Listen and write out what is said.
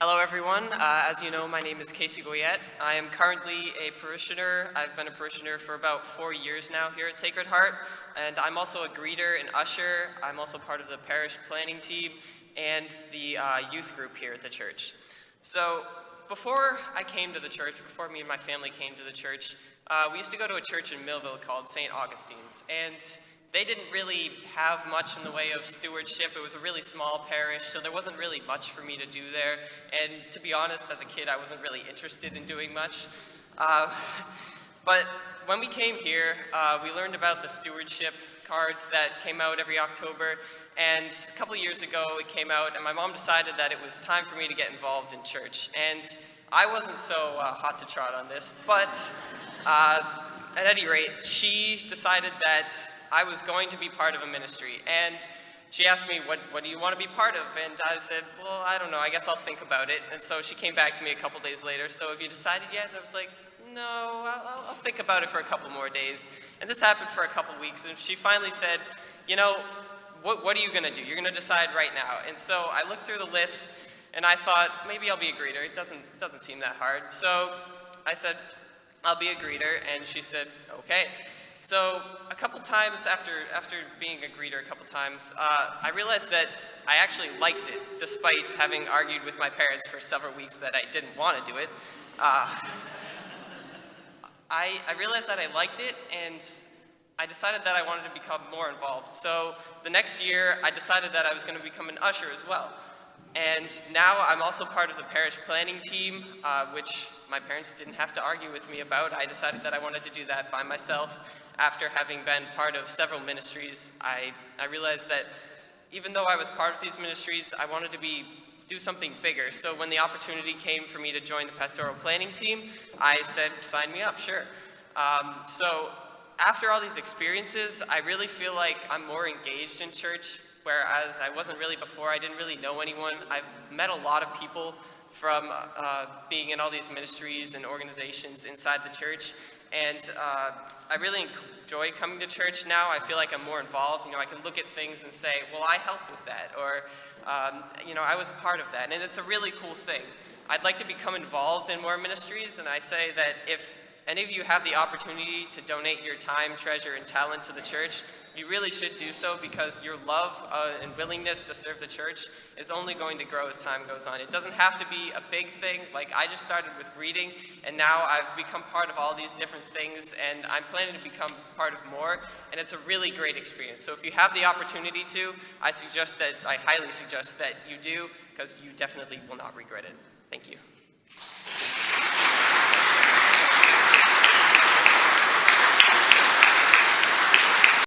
Hello everyone, as you know my name is Goyette. I am currently a parishioner. I've been a parishioner for about 4 years now here at Sacred Heart, and I'm also a greeter and usher. I'm also part of the parish planning team and the youth group here at the church. So before I came to the church, before me and my family came to the church, we used to go to a church in Millville called St. Augustine's, and they didn't really have much in the way of stewardship. It was a really small parish, so there wasn't really much for me to do there. And to be honest, as a kid, I wasn't really interested in doing much. But when we came here, we learned about the stewardship cards that came out every October. And a couple years ago, it came out, and my mom decided that it was time for me to get involved in church. And I wasn't so hot to trot on this, but at any rate, she decided that I was going to be part of a ministry, and she asked me, what do you want to be part of? And I said, well, I don't know, I guess I'll think about it. And so she came back to me a couple days later, so have you decided yet? And I was like, no, I'll think about it for a couple more days. And this happened for a couple weeks, and she finally said, you know, what are you going to do? You're going to decide right now. And so I looked through the list, and I thought, maybe I'll be a greeter. It doesn't seem that hard. So I said, I'll be a greeter, and she said, okay. So a couple times after being a greeter a couple times, I realized that I actually liked it, despite having argued with my parents for several weeks that I didn't want to do it. I realized that I liked it, and I decided that I wanted to become more involved. So the next year, I decided that I was going to become an usher as well. And now I'm also part of the parish planning team, which my parents didn't have to argue with me about. I decided that I wanted to do that by myself. After having been part of several ministries, I realized that even though I was part of these ministries, I wanted to do something bigger. So when the opportunity came for me to join the pastoral planning team, I said, sign me up, sure. So after all these experiences, I really feel like I'm more engaged in church, whereas I wasn't really before. I didn't really know anyone. I've met a lot of people from being in all these ministries and organizations inside the church, and I really enjoy coming to church now. I feel like I'm more involved. You know, I can look at things and say, well, I helped with that, or you know, I was part of that, and it's a really cool thing. I'd like to become involved in more ministries, and I say that if any of you have the opportunity to donate your time, treasure, and talent to the church, you really should do so, because your love and willingness to serve the church is only going to grow as time goes on. It doesn't have to be a big thing. Like, I just started with reading, and now I've become part of all these different things, and I'm planning to become part of more, and it's a really great experience. So if you have the opportunity to, I highly suggest that you do, because you definitely will not regret it. Thank you.